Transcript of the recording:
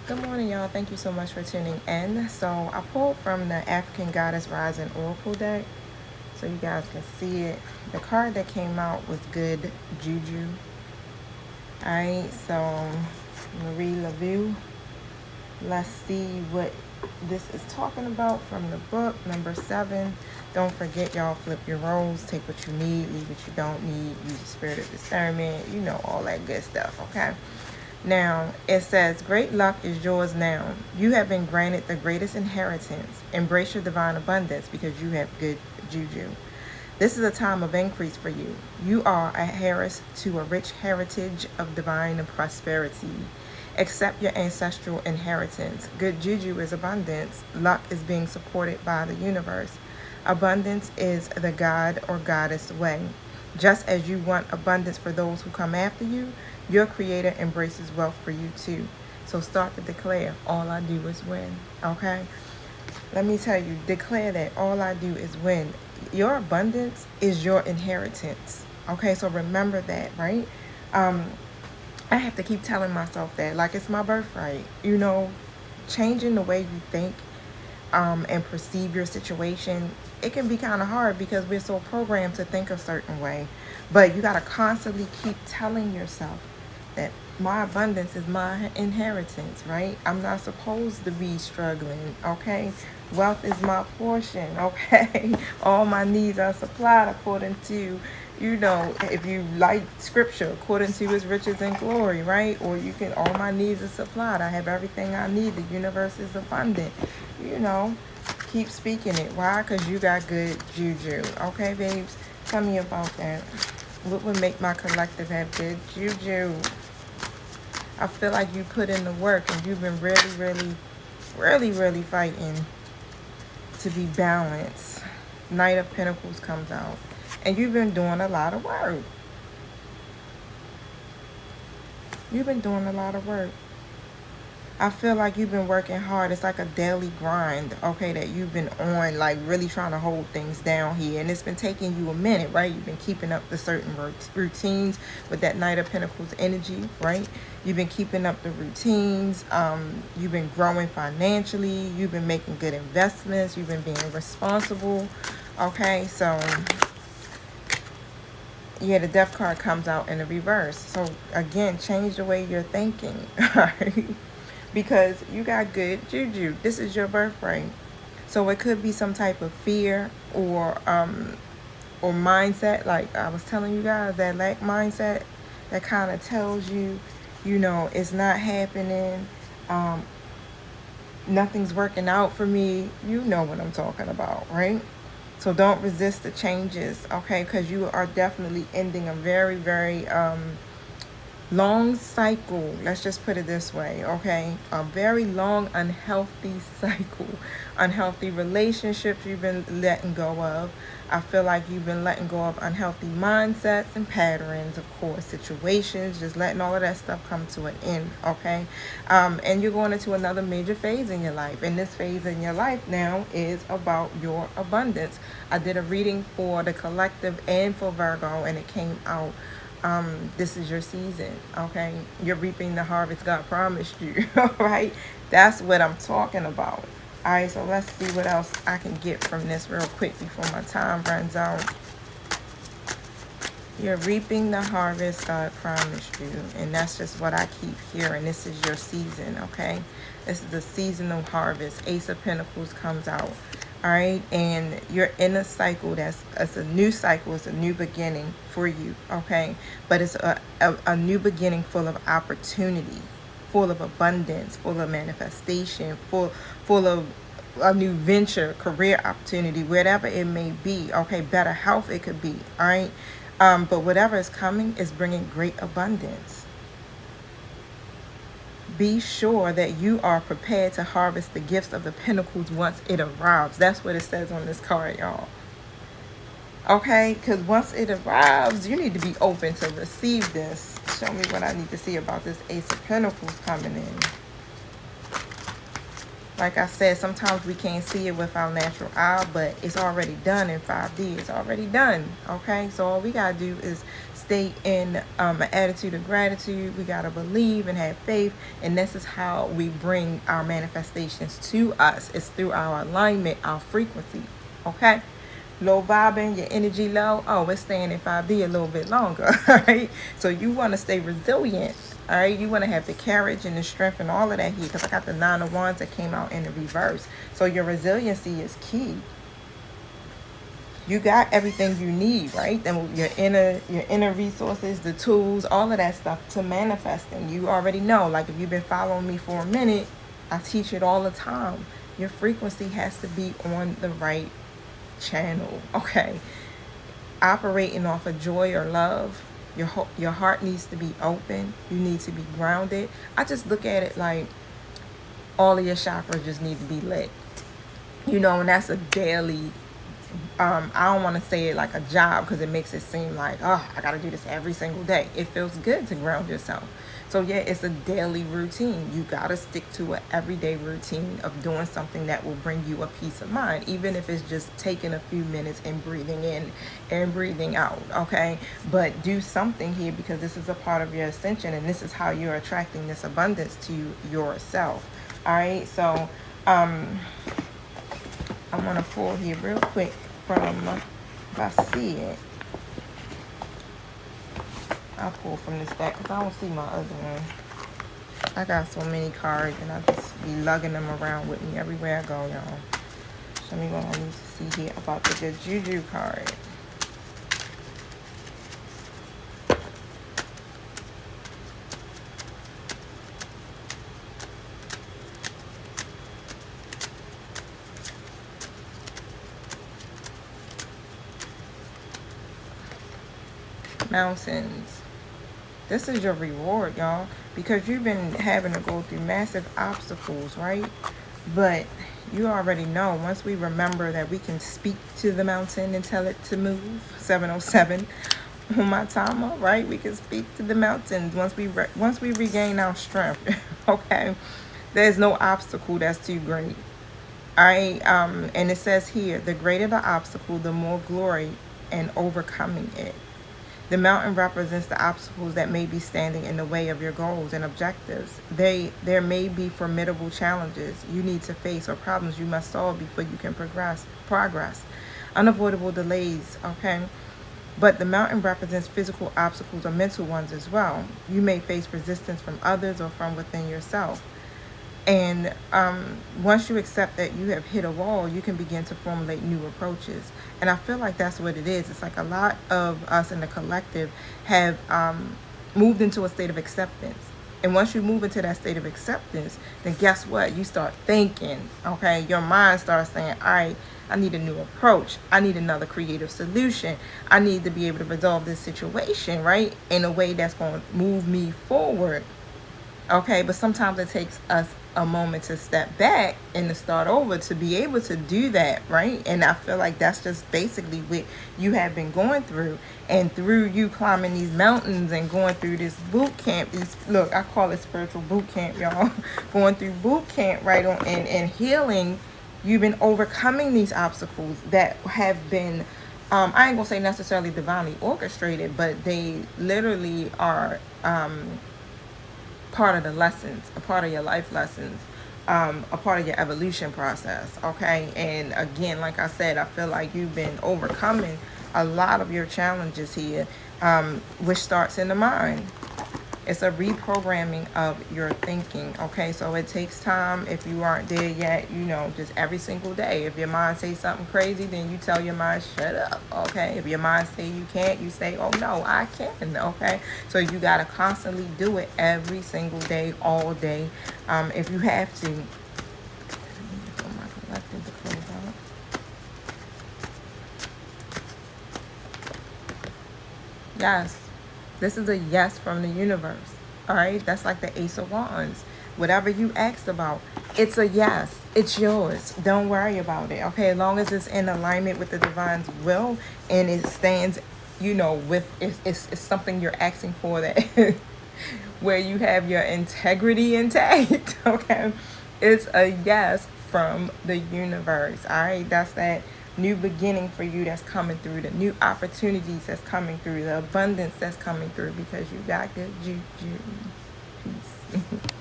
Good morning, y'all. Thank you so much for tuning in. So I pulled from the African Goddess Rising Oracle deck so you guys can see it. The card that came out was Good Juju. Alright, so Marie Laveau. Let's see what this is talking about from the book. Number 7. Don't forget, y'all, flip your roles. Take what you need, leave what you don't need. Use the spirit of discernment. You know, all that good stuff, okay? Now, it says, great luck is yours now. You have been granted the greatest inheritance. Embrace your divine abundance because you have good juju. This is a time of increase for you. You are a heiress to a rich heritage of divine prosperity. Accept your ancestral inheritance. Good juju is abundance. Luck is being supported by the universe. Abundance is the God or goddess way. Just as you want abundance for those who come after you, your creator embraces wealth for you too. So start to declare, all I do is win. Okay? Let me tell you, declare that all I do is win. Your abundance is your inheritance. Okay, so remember that, right? I have to keep telling myself that, like it's my birthright. You know, changing the way you think and perceive your situation, it can be kind of hard because we're so programmed to think a certain way. But you got to constantly keep telling yourself that my abundance is my inheritance, right? I'm not supposed to be struggling, okay? Wealth is my portion, okay? All my needs are supplied according to, you know, if you like scripture, according to his riches and glory, right? Or you can, all my needs are supplied. I have everything I need. The universe is abundant, you know. Keep speaking it. Why? Because you got good juju. Okay, babes? Tell me about that. What would make my collective have good juju? I feel like you put in the work and you've been really fighting to be balanced. Knight of Pentacles comes out. And you've been doing a lot of work. You've been doing a lot of work. I feel like you've been working hard. It's like a daily grind, okay, that you've been on, like really trying to hold things down here. And it's been taking you a minute, right? You've been keeping up the certain routines with that Knight of Pentacles energy, right? You've been keeping up the routines. You've been growing financially. You've been making good investments. You've been being responsible, okay? So yeah, the death card comes out in the reverse. So again, change the way you're thinking, all right? Because you got good juju. This is your birthright. So it could be some type of fear or mindset, like I was telling you guys, that lack mindset that kind of tells you, you know, it's not happening. Nothing's working out for me. You know what I'm talking about, right? So don't resist the changes, okay? Because you are definitely ending a very long cycle. Let's just put it this way, okay? A very long unhealthy cycle. Unhealthy relationships you've been letting go of. I feel like you've been letting go of unhealthy mindsets and patterns, of course, situations, just letting all of that stuff come to an end, okay? And you're going into another major phase in your life. And this phase in your life now is about your abundance. I did a reading for the collective and for Virgo, and it came out, this is your season, okay? You're reaping the harvest God promised you, right? That's what I'm talking about. All right, so let's see what else I can get from this real quick before my time runs out. You're reaping the harvest God promised you, and that's just what I keep hearing. This is your season, okay? This is the seasonal harvest. Ace of Pentacles comes out. All right, and you're in a cycle it's a new cycle. It's a new beginning for you, okay? But it's a new beginning full of opportunity, full of abundance, full of manifestation, full of a new venture, career opportunity, whatever it may be, okay? Better health it could be, all right? But whatever is coming is bringing great abundance. Be sure that you are prepared to harvest the gifts of the pentacles once it arrives. That's what it says on this card, y'all. Okay, because once it arrives, you need to be open to receive this. Show me what I need to see about this Ace of Pentacles coming in. Like I said, sometimes we can't see it with our natural eye, but it's already done in 5D. It's already done, okay? So all we got to do is stay in an attitude of gratitude. We got to believe and have faith, and this is how we bring our manifestations to us. It's through our alignment, our frequency, okay? Low vibing, your energy low, oh, it's staying in 5D a little bit longer, all right? So you want to stay resilient, all right? You want to have the courage and the strength and all of that here, because I got the 9 of Wands that came out in the reverse. So your resiliency is key. You got everything you need, right? Then your inner resources, the tools, all of that stuff to manifest. And you already know, like if you've been following me for a minute, I teach it all the time. Your frequency has to be on the right channel, okay? Operating off of joy or love. Your heart needs to be open. You need to be grounded. I just look at it like all of your chakras just need to be lit. You know, and that's a daily, I don't want to say it like a job because it makes it seem like, oh, I got to do this every single day. It feels good to ground yourself. So yeah, it's a daily routine. You got to stick to an everyday routine of doing something that will bring you a peace of mind, even if it's just taking a few minutes and breathing in and breathing out, okay? But do something here, because this is a part of your ascension, and this is how you're attracting this abundance to yourself, all right? So I'm going to pull here real quick from, if I see it, I'll pull from this deck because I don't see my other one. I got so many cards and I just be lugging them around with me everywhere I go, y'all. Show me what I need to see here about the good juju card. Mountains. This is your reward, y'all, because you've been having to go through massive obstacles, right? But you already know, once we remember that we can speak to the mountain and tell it to move, 707 on my timer, right? We can speak to the mountains once we regain our strength, okay? There's no obstacle that's too great, all right? And it says here, the greater the obstacle, the more glory in overcoming it. The mountain represents the obstacles that may be standing in the way of your goals and objectives. There may be formidable challenges you need to face or problems you must solve before you can progress. Unavoidable delays, okay? But the mountain represents physical obstacles or mental ones as well. You may face resistance from others or from within yourself. And once you accept that you have hit a wall, you can begin to formulate new approaches. And I feel like that's what it is. It's like a lot of us in the collective have moved into a state of acceptance. And once you move into that state of acceptance, then guess what? You start thinking, okay? Your mind starts saying, all right, I need a new approach. I need another creative solution. I need to be able to resolve this situation, right? In a way that's going to move me forward. Okay, but sometimes it takes us a moment to step back and to start over to be able to do that, right? And I feel like that's just basically what you have been going through. And through you climbing these mountains and going through this boot camp, look, I call it spiritual boot camp, y'all. Going through boot camp, right, on and healing, you've been overcoming these obstacles that have been, I ain't gonna say necessarily divinely orchestrated, but they literally are part of the lessons, a part of your life lessons, a part of your evolution process, okay? And again, like I said, I feel like you've been overcoming a lot of your challenges here, which starts in the mind. It's a reprogramming of your thinking, okay? So it takes time. If you aren't there yet, you know, just every single day. If your mind says something crazy, then you tell your mind, shut up, okay? If your mind say you can't, you say, oh, no, I can, okay? So you got to constantly do it every single day, all day, if you have to. Yes. This is a yes from the universe, all right? That's like the Ace of Wands. Whatever you asked about, it's a yes. It's yours. Don't worry about it, okay? As long as it's in alignment with the divine's will and it stands, you know, with, it's something you're asking for that where you have your integrity intact, okay? It's a yes from the universe. All right, that's that new beginning for you that's coming through, the new opportunities that's coming through, the abundance that's coming through because you got good juju. Peace.